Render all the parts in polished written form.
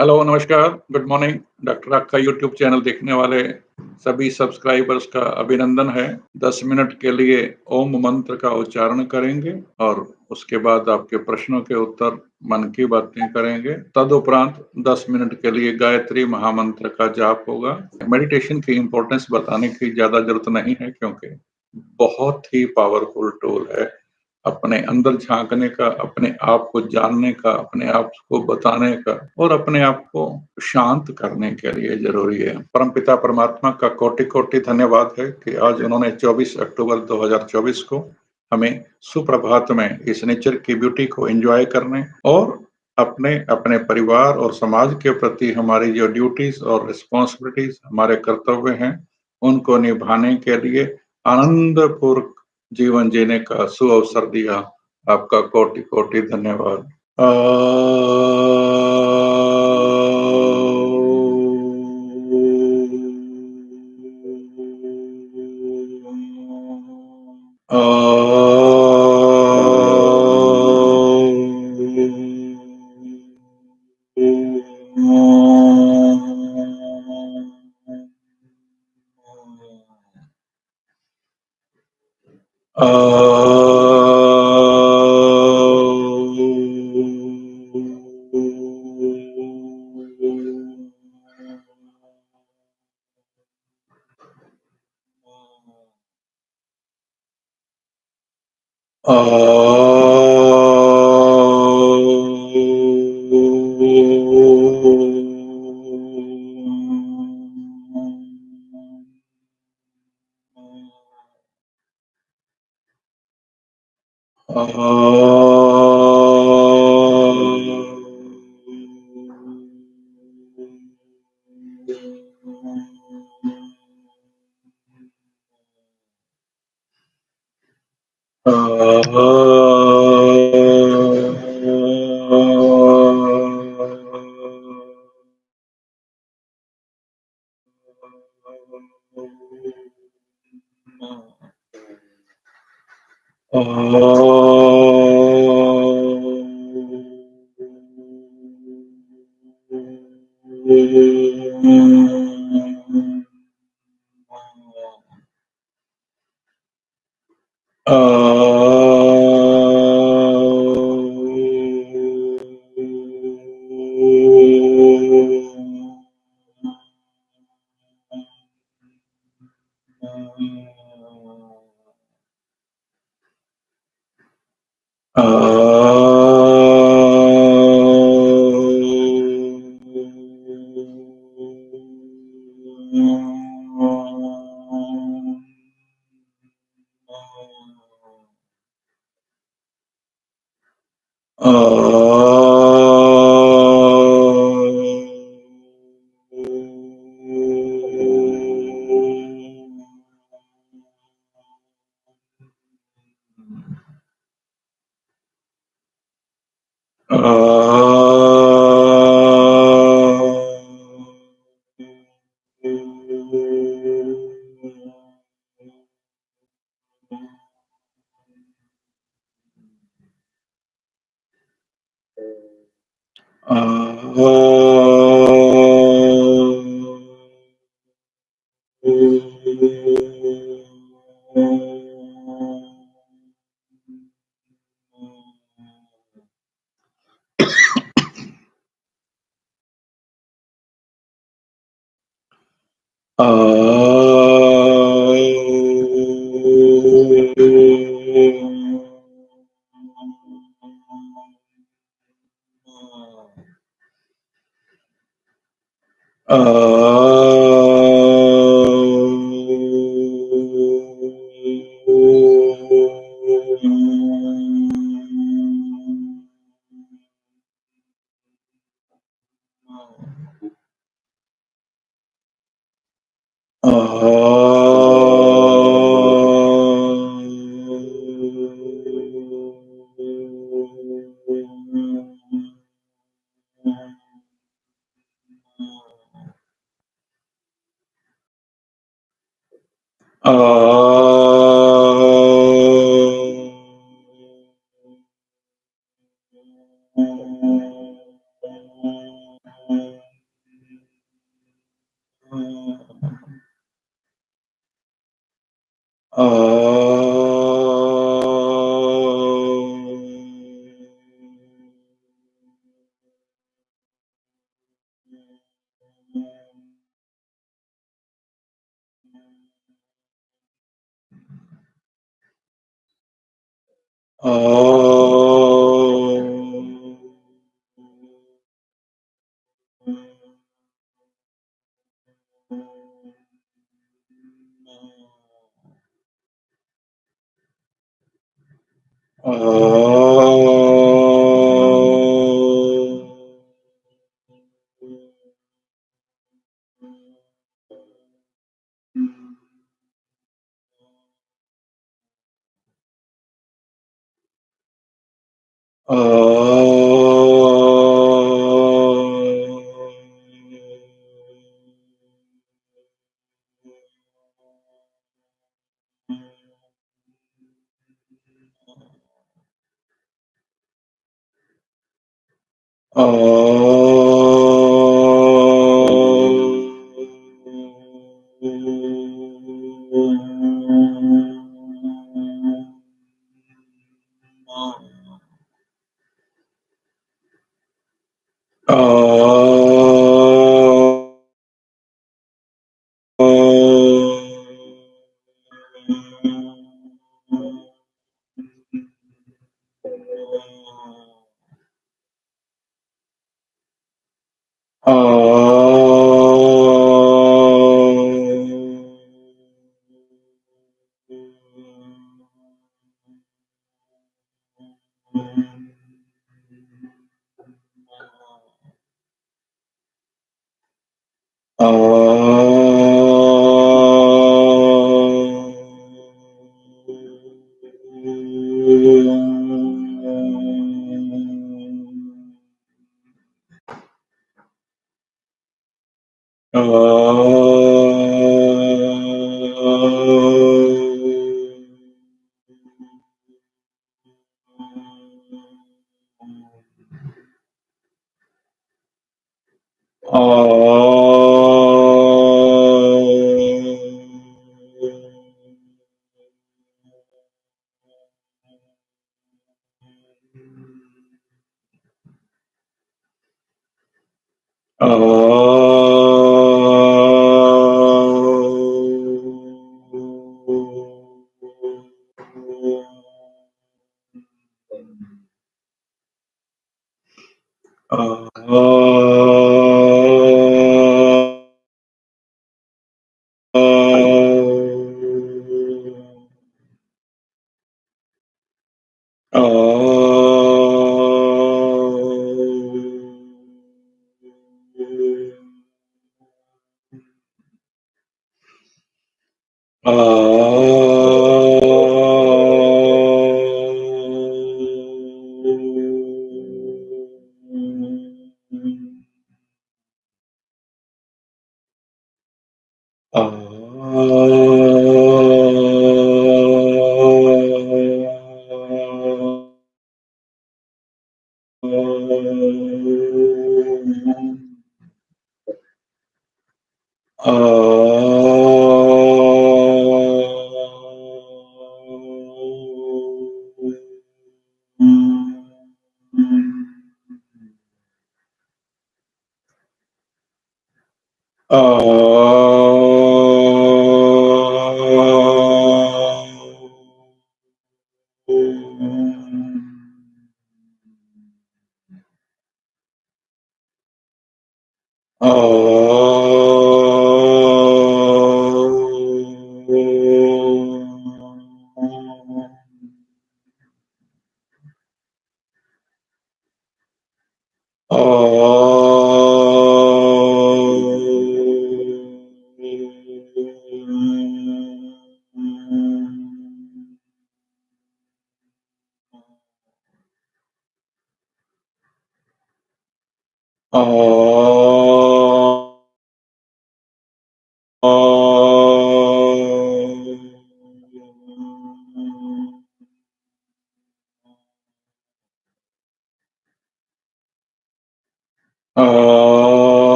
Hello, नमस्कार, good morning. Doctor आक का यूट्यूब चैनल देखने वाले सभी सब्सक्राइबर्स का अभिनंदन है। 10 मिनट के लिए ओम मंत्र का उच्चारण करेंगे और उसके बाद आपके प्रश्नों के उत्तर मन की बातें करेंगे। तदुपरांत 10 मिनट के लिए गायत्री महामंत्र का जाप होगा। मेडिटेशन की इम्पोर्टेंस बताने की ज़्यादा ज़रूरत नहीं है क्योंकि बहुत ही पावरफुल टूल है। अपने अंदर झाँकने का, अपने आप को जानने का, अपने आप को बताने का और अपने आप को शांत करने के लिए ज़रूरी है। परमपिता परमात्मा का कोटि-कोटि धन्यवाद है कि आज उन्होंने 24 अक्टूबर 2024 को हमें सुप्रभात में इस नेचर की ब्यूटी को एन्जॉय करने और अपने परिवार और समाज के प्रति हमारी जो ड्यूटीज़ और रिस्पॉन्सिबिलिटीज़ हमारे कर्तव्य हैं, उनको निभाने के लिए आनंदपूर्वक जीवन जीने का सुअवसर दिया। आपका कोटि-कोटि धन्यवाद।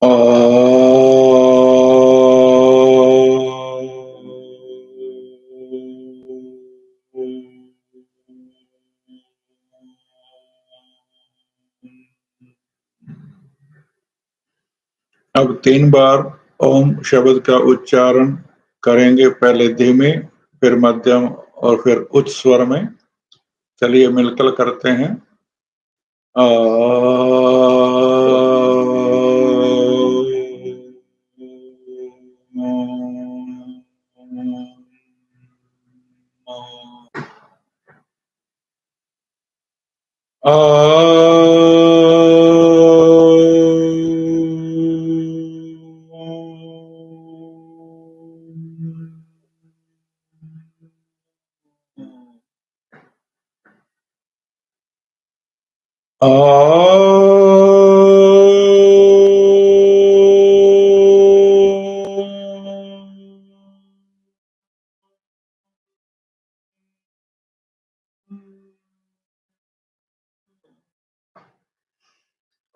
अब 3 बार ओम शब्द का उच्चारण करेंगे, पहले धीमे, फिर मध्यम और फिर उच्च स्वर में। चलिए मिलकर करते हैं। आ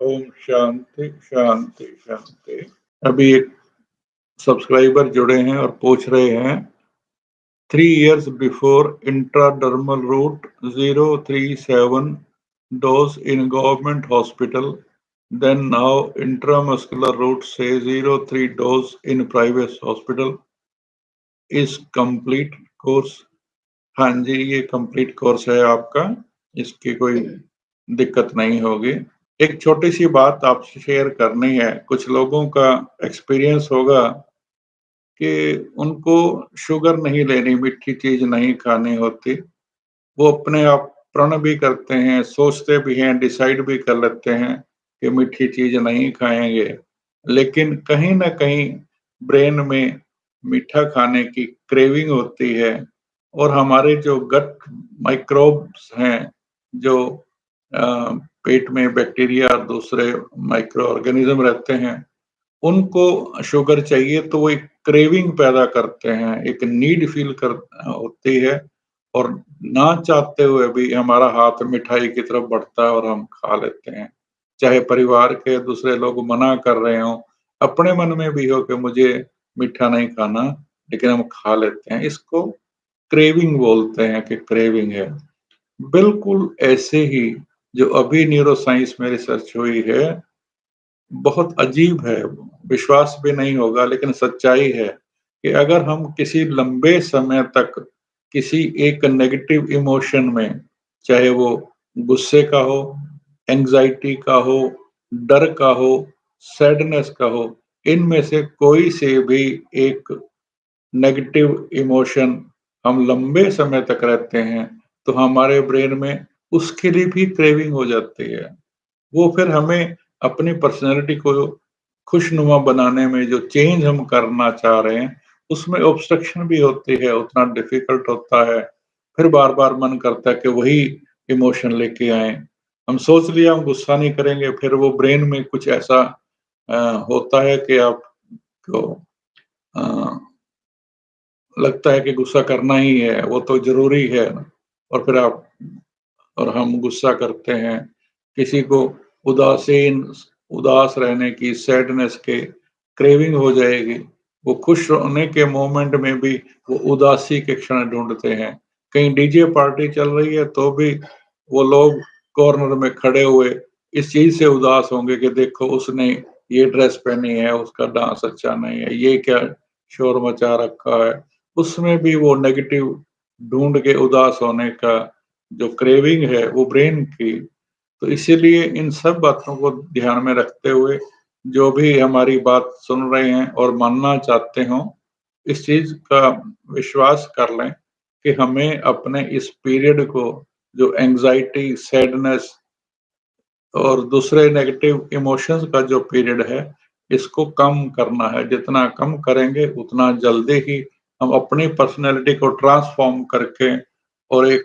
ओम शांति शांति शांति। अभी एक सब्सक्राइबर जुड़े हैं और पूछ रहे हैं 3 years before intradermal route 037 dose in government hospital, then now intramuscular route say 03 dose in private hospital is complete course। हाँ जी, ये कंप्लीट कोर्स है आपका, इसकी कोई दिक्कत नहीं होगी। एक छोटी सी बात आपसे शेयर करनी है। कुछ लोगों का एक्सपीरियंस होगा कि उनको शुगर नहीं लेनी, मीठी चीज नहीं खानी होती। वो अपने आप प्रण भी करते हैं, सोचते भी हैं, डिसाइड भी कर लेते हैं कि मीठी चीज नहीं खाएंगे, लेकिन कहीं ना कहीं ब्रेन में मीठा खाने की क्रेविंग होती है। और हमारे जो गट माइक्रोब्स हैं, जो पेट में बैक्टीरिया और दूसरे माइक्रो ऑर्गेनिज्म रहते हैं, उनको शुगर चाहिए तो वो एक क्रेविंग पैदा करते हैं, एक नीड फील कर होती है, और ना चाहते हुए भी हमारा हाथ मिठाई की तरफ बढ़ता है और हम खा लेते हैं। चाहे परिवार के दूसरे लोग मना कर रहे हों, अपने मन में भी हो कि मुझे मीठा नहीं खाना, लेकिन हम खा लेते हैं। इसको क्रेविंग बोलते हैं कि क्रेविंग है। बिल्कुल ऐसे ही जो अभी न्यूरोसाइंस में रिसर्च हुई है, बहुत अजीब है, विश्वास भी नहीं होगा लेकिन सच्चाई है कि अगर हम किसी लंबे समय तक किसी एक नेगेटिव इमोशन में, चाहे वो गुस्से का हो, एंग्जायटी का हो, डर का हो, सैडनेस का हो, इनमें से कोई से भी एक नेगेटिव इमोशन हम लंबे समय तक रहते हैं, तो हमारे ब्रेन में उसके लिए भी क्रेविंग हो जाती है। वो फिर हमें अपनी पर्सनैलिटी को खुशनुमा बनाने में जो चेंज हम करना चाह रहे हैं, उसमें ऑब्स्ट्रक्शन भी होती है, उतना डिफ़िकल्ट होता है। फिर बार-बार मन करता है कि वही इमोशन लेके आएँ। हम सोच लिया हम गुस्सा नहीं करेंगे, फिर वो ब्रेन में कुछ ऐसा अ, होता है कि आपको अ, लगता है कि गुस्सा करना ही है, वो तो ज़रूरी है। और फिर आप और हम गुस्सा करते हैं। किसी को उदासीन उदास रहने की, सैडनेस के क्रेविंग हो जाएगी। वो खुश होने के मोमेंट में भी वो उदासी के क्षण ढूँढते हैं। कहीं डीजे पार्टी चल रही है तो भी वो लोग कॉर्नर में खड़े हुए इस चीज़ से उदास होंगे कि देखो उसने ये ड्रेस पहनी है, उसका डांस अच्छा नहीं है, ये क्या शोर मचा रखा है। उसमें भी वो नेगेटिव ढूँढ के उदास होने का जो क्रेविंग है वो ब्रेन की। तो इसीलिए इन सब बातों को ध्यान में रखते हुए जो भी हमारी बात सुन रहे हैं और मानना चाहते हों, इस चीज़ का विश्वास कर लें कि हमें अपने इस पीरियड को, जो एंग्ज़ायटी, सैडनेस और दूसरे नेगेटिव इमोशंस का जो पीरियड है, इसको कम करना है। जितना कम करेंगे उतना जल्दी ही हम अपनी पर्सनैलिटी को ट्रांसफ़ॉर्म करके और एक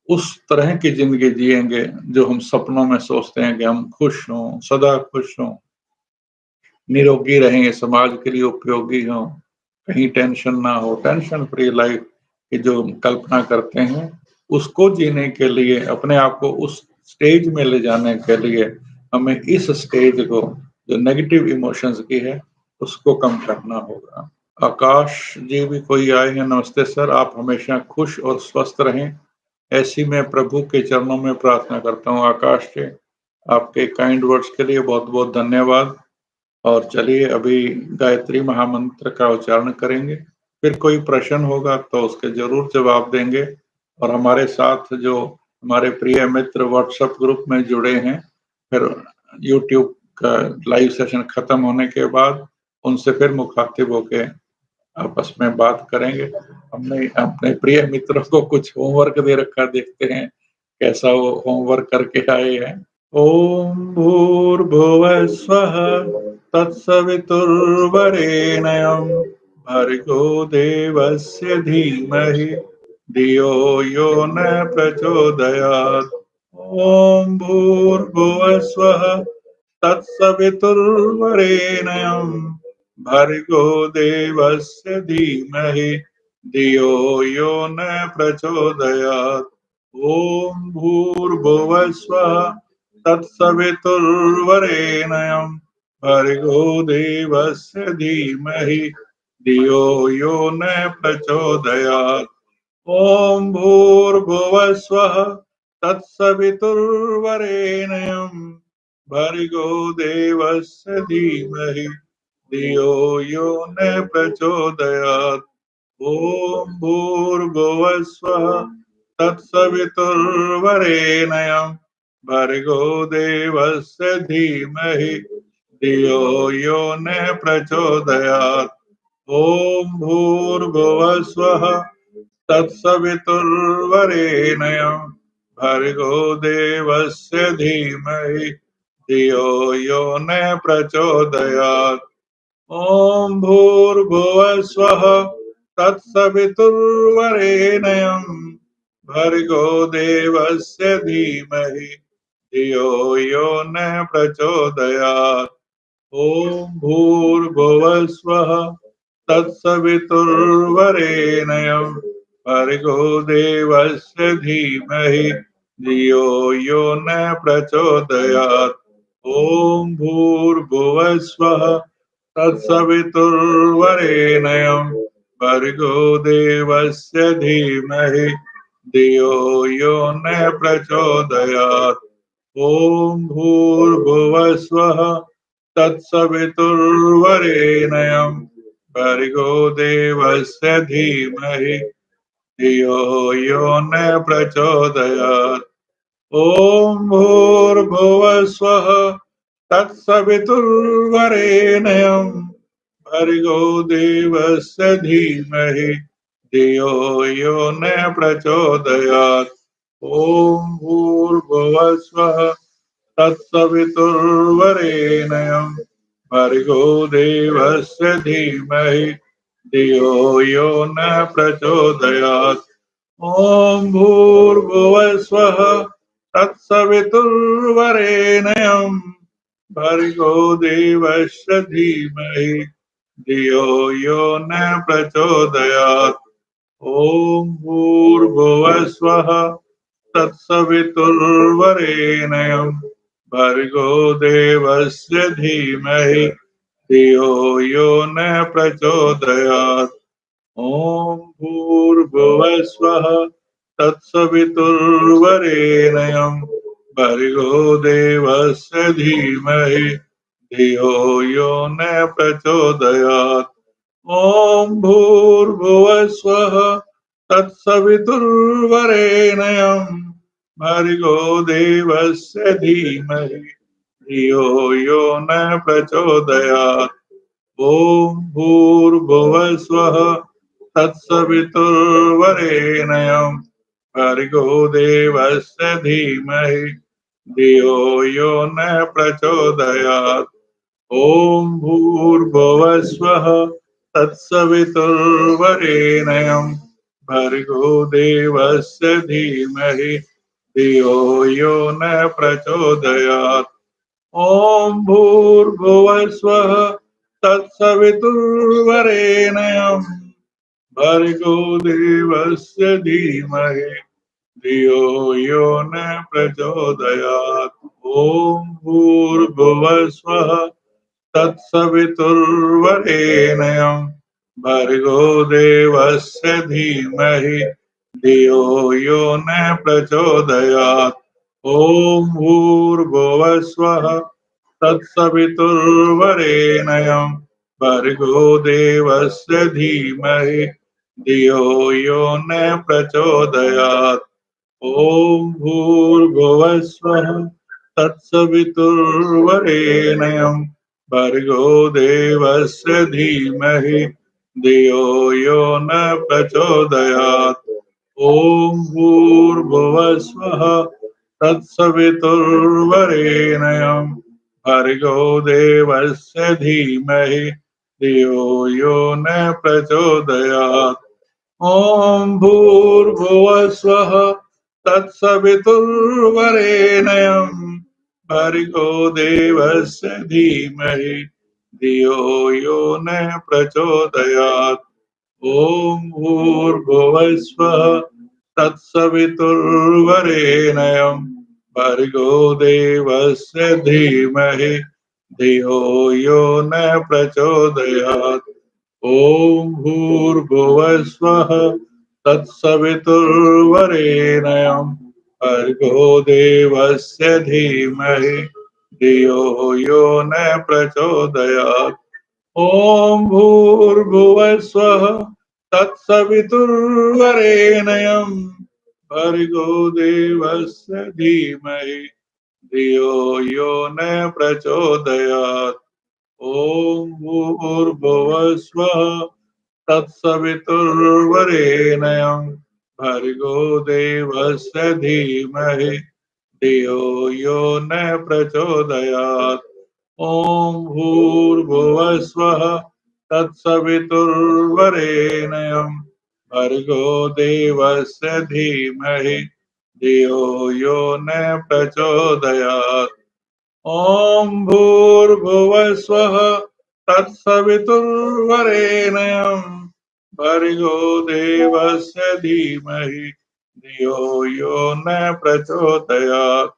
उस तरह की ज़िंदगी जिएँगे जो हम सपनों में सोचते हैं कि हम खुश हों, सदा खुश हों, निरोगी रहें, समाज के लिए उपयोगी हों, कहीं टेंशन ना हो, टेंशन फ्री लाइफ़ की जो हम कल्पना करते हैं, उसको जीने के लिए, अपने आप को उस स्टेज में ले जाने के लिए हमें इस स्टेज को जो नेगेटिव इमोशंस की है, उसको कम करना होगा। आकाश जी भी कोई आए हैं, नमस्ते सर, आप हमेशा खुश और स्वस्थ रहें, ऐसी मैं प्रभु के चरणों में प्रार्थना करता हूँ। आकाश जी, आपके काइंड वर्ड्स के लिए बहुत-बहुत धन्यवाद। और चलिए अभी गायत्री महामंत्र का उच्चारण करेंगे, फिर कोई प्रश्न होगा तो उसके ज़रूर जवाब देंगे। और हमारे साथ जो हमारे प्रिय मित्र व्हाट्सएप ग्रुप में जुड़े हैं, फिर यूट्यूब का लाइव सेशन खत्म होने के बाद उनसे फिर मुखातिब होके आपस में बात करेंगे। हमने अपने प्रिय मित्रों को कुछ होमवर्क दे रखा, देखते हैं कैसा वो होमवर्क करके आए हैं। ॐ भूर्भुवः स्वः तत्सवितुर्वरेण्यं भर्गो देवस्य धीमहि धियो यो न प्रचोदयात्। ॐ भूर्भुवः स्वः तत्सवितुर्वरेण्यं भर्गो देवस्य धीमहि धियो यो न प्रचोदयात्। ॐ भूर्भुवः स्वः तत्सवितुर्वरेण्यं भर्गो देवस्य धीमहि धियो यो न प्रचोदयात्। ॐ भूर्भुवः स्वः तत्सवितुर्वरेण्यं भर्गो देवस्य धीमहि धियो यो न प्रचोदयात्। ॐ भूर्भुवः स्वः तत्सवितुर्वरेण्यं भर्गो देवस्य धीमहि धियो यो न प्रचोदयात्। ॐ भूर्भुवः स्वः तत्सवितुर्वरेण्यं भर्गो देवस्य धीमहि धियो यो न प्रचोदयात्। ॐ भूर्भुवः स्वः तत्सवितुर्वरेण्यं भर्गो देवस्य धीमहि धियो यो न प्रचोदयात्। ॐ भूर्भुवः स्वः तत्सवितुर्वरेण्यं भर्गो देवस्य धीमहि धियो यो न प्रचोदयात्। ॐ भूर्भुवः स्वः तत्सवितुर्वरेण्यं भर्गो देवस्य धीमहि धियो यो न प्रचोदयात्। ॐ भूर्भुवः स्वः तत्सवितुर्वरेण्यं भर्गो देवस्य धीमहि धियो यो न प्रचोदयात्। ॐ भूर्भुवः स्वः तत्सवितुर्वरेण्यं भर्गो देवस्य धीमहि धियो यो न प्रचोदयात्। ॐ भूर्भुवः स्वः तत्सवितुर्वरेण्यं भर्गो देवस्य धीमहि धियो यो न प्रचोदयात्। ॐ भूर्भुवः स्वः तत्सवितुर्वरेण्यं भर्गो देवस्य धीमहि धियो यो न प्रचोदयात्। ॐ भूर्भुवः स्वः तत्सवितुर्वरेण्यं भर्गो देवस्य धीमहि धियो यो न प्रचोदयात्। ॐ भूर्भुवः स्वः तत्सवितुर्वरेण्यं भर्गो देवस्य धीमहि धियो यो न प्रचोदयात्। ॐ भूर्भुवः स्वः तत्सवितुर्वरेण्यं भर्गो देवस्य धीमहि धियो यो न प्रचोदयात्। ॐ भूर्भुवः स्वः तत्सवितुर्वरेण्यं भर्गो देवस्य धीमहि धियो यो न प्रचोदयात्। ॐ भूर्भुवः स्वः तत्सवितुर्वरेण्यं भर्गो देवस्य धीमहि धियो यो न प्रचोदयात्। ॐ भूर्भुवः स्वः तत्सवितुर्वरेण्यं भर्गो देवस्य धीमहि धियो यो न प्रचोदयात्। ॐ भूर्भुवः स्वः तत्सवितुर्वरेण्यं भर्गो देवस्य धीमहि धियो यो न प्रचोदयात्। ॐ भूर्भुवः स्वः तत्सवितुर्वरेण्यं भर्गो देवस्य धीमहि धियो यो न प्रचोदयात्। ॐ भूर्भुवः स्वः तत्सवितुर्वरेण्यं भर्गो देवस्य धीमहि धियो यो न प्रचोदयात्। ॐ भूर्भुवः स्वः तत्सवितुर्वरेण्यं भर्गो देवस्य धीमहि धियो यो न प्रचोदयात्। ॐ भूर्भुवः स्वः तत्सवितुर्वरेण्यं भर्गो देवस्य धीमहि धियो यो न प्रचोदयात्। ॐ भूर्भुवः स्वः तत्सवितुर्वरेण्यं भर्गो देवस्य धीमहि धियो यो न प्रचोदयात्। ॐ भूर्भुवः स्वः तत्सवितुर्वरेण्यं भर्गो देवस्य धीमहि धियो यो न प्रचोदयात्। ॐ भूर्भुवः स्वः तत्सवितुर्वरेण्यं भर्गो देवस्य धीमहि धियो यो न प्रचोदयात्। ॐ भूर्भुवः स्वः तत्सवितुर्वरेण्यं भर्गो देवस्य धीमहि धियो यो न प्रचोदयात्। ॐ भूर्भुवः स्वः तत्सवितुर्वरेण्यं भर्गो देवस्य धीमहि धियो यो न प्रचोदयात्। ॐ भूर्भुवः स्वः तत्सवितुर्वरेण्यं भर्गो देवस्य धीमहि धियो यो न प्रचोदयात्।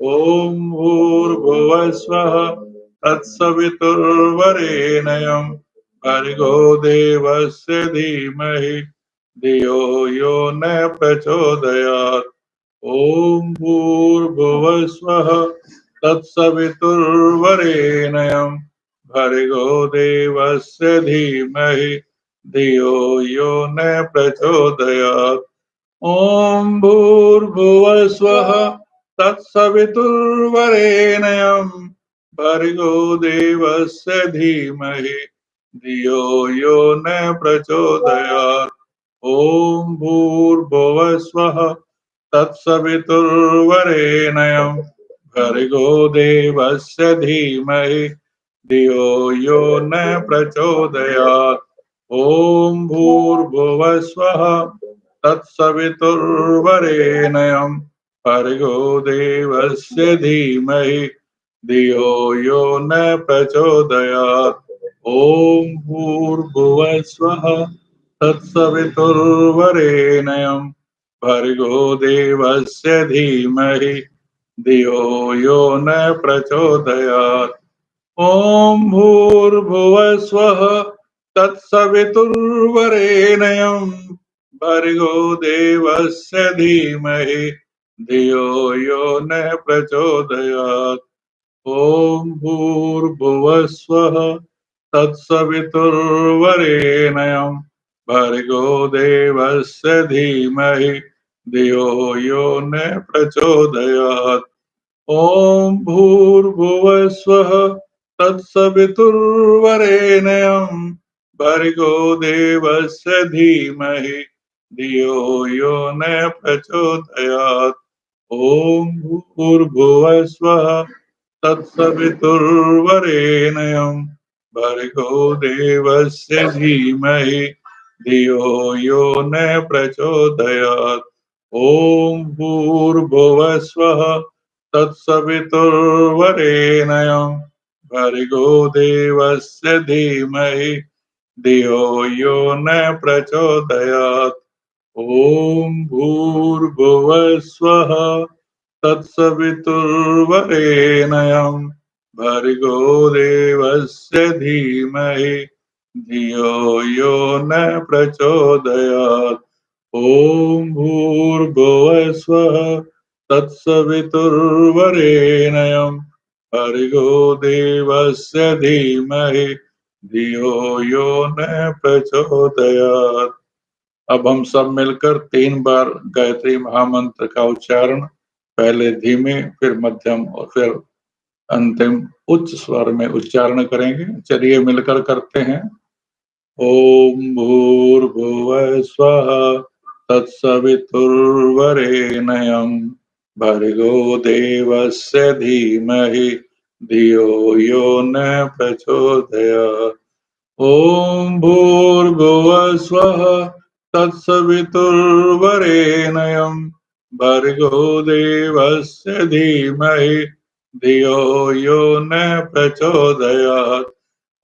ॐ भूर्भुवः स्वः तत्सवितुर्वरेण्यं भर्गो देवस्य धीमहि धियो यो न प्रचोदयात्। ॐ भूर्भुवः स्वः तत्सवितुर्वरेण्यं भर्गो देवस्य धीमहि धियो यो न प्रचोदयात्। ॐ भूर्भुवः स्वः तत्सवितुर्वरेण्यं भर्गो देवस्य धीमहि धियो यो न प्रचोदयात्। ॐ भूर्भुवः स्वः तत्सवितुर्वरेण्यं भर्गो देवस्य धीमहि धियो यो न प्रचोदयात्। ॐ भूर्भुवः स्वः तत्सवितुर्वरेण्यं भर्गो देवस्य धीमहि धियो यो न प्रचोदयात्। ॐ भूर्भुवः स्वः तत्सवितुर्वरेण्यं भर्गो देवस्य धीमहि धियो यो न प्रचोदयात्। ॐ भूर्भुवः स्वः तत्सवितुर्वरेण्यं भर्गो देवस्य धीमहि धियो यो न प्रचोदयात्। ॐ भूर्भुवः स्वः तत्सवितुर्वरेण्यं भर्गो देवस्य धीमहि धियो यो न प्रचोदयात्। ॐ भूर्भुवः स्वः तत्सवितुर्वरेण्यं भर्गो देवस्य धीमहि धियो यो न प्रचोदयात्। ॐ भूर्भुवः स्वः तत्सवितुर्वरेण्यं भर्गो देवस्य धीमहि धियो यो न प्रचोदयात्। ॐ भूर्भुवः स्वः तत्सवितुर्वरेण्यं भर्गो देवस्य धीमहि धियो यो न प्रचोदयात्। ॐ भूर्भुवः स्वः तत्सवितुर्वरेण्यं भर्गो देवस्य धीमहि धियो यो न प्रचोदयात्। ॐ भूर्भुवः स्वः तत्सवितुर्वरेण्यं भर्गो देवस्य धीमहि धियो यो न प्रचोदयात्। अब हम सब मिलकर 3 बार गायत्री महामंत्र का उच्चारण पहले धीमे, फिर मध्यम और फिर अंतिम उच्च स्वर में उच्चारण करेंगे। चलिए मिलकर करते हैं। ओम भूर्भुवः स्वः तत्सवितुर्वरेण्यं भर्गो देवस्य धीमहि धियो यो न प्रचोदयात्। ॐ भूर्भुवः स्वः तत्सवितुर्वरेण्यं भर्गो देवस्य धीमहि धियो यो न प्रचोदयात्।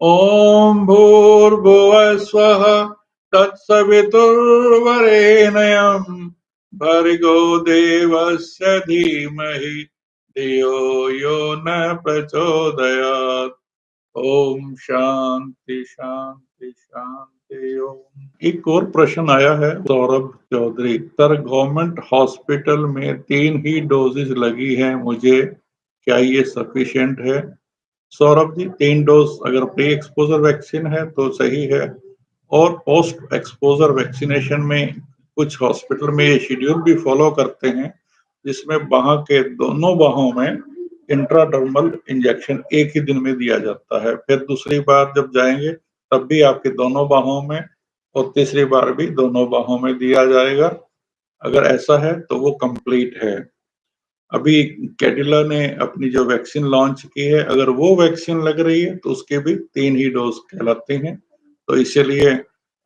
ॐ भूर्भुवः स्वः तत्सवितुर्वरेण्यं भर्गो देवस्य धीमहि धियो यो न प्रचोदयात्। ओम शांति शांति शांति ओम। एक और प्रश्न आया है Saurabh Chaudhary, sir government hospital में 3 ही डोजेज लगी है मुझे, क्या ये सफिशिएंट है? सौरभ जी, 3 डोज अगर प्री एक्सपोजर वैक्सीन है तो सही है, और पोस्ट एक्सपोजर वैक्सीनेशन में कुछ हॉस्पिटल में ये शेड्यूल भी फॉलो करते हैं जिसमें बाह के दोनों बाहों में इंट्राडर्मल इंजेक्शन एक ही दिन में दिया जाता है। फिर दूसरी बार जब जाएंगे तब भी आपके दोनों बाहों में, और तीसरी बार भी दोनों बाहों में दिया जाएगा। अगर ऐसा है तो वो कंप्लीट है। अभी कैडिला ने अपनी जो वैक्सीन लॉन्च की है, अगर वो वैक्सीन लग रही है तो उसके भी 3 ही डोज कहलाते हैं। तो इसीलिए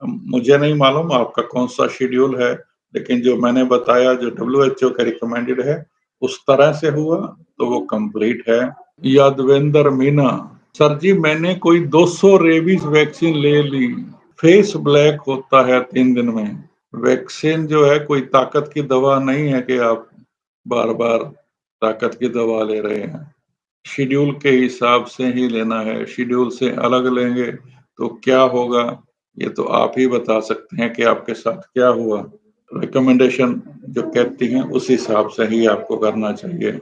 मुझे नहीं मालूम आपका कौन सा शेड्यूल है, लेकिन जो मैंने बताया जो WHO का रिकमेंडेड है उस तरह से हुआ तो वो कंप्लीट है। यादवेंद्र मीना, सर जी मैंने कोई 200 रेबीज वैक्सीन ले ली, फेस ब्लैक होता है 3 दिन में। वैक्सीन जो है कोई ताकत की दवा नहीं है कि आप बार बार ताकत की दवा ले रहे हैं। शेड्यूल के हिसाब से ही लेना है, शेड्यूल से अलग लेंगे तो क्या होगा ये तो आप ही बता सकते हैं कि आपके साथ क्या हुआ। रिकमेंडेशन जो कहती हैं उस हिसाब से ही आपको करना चाहिए।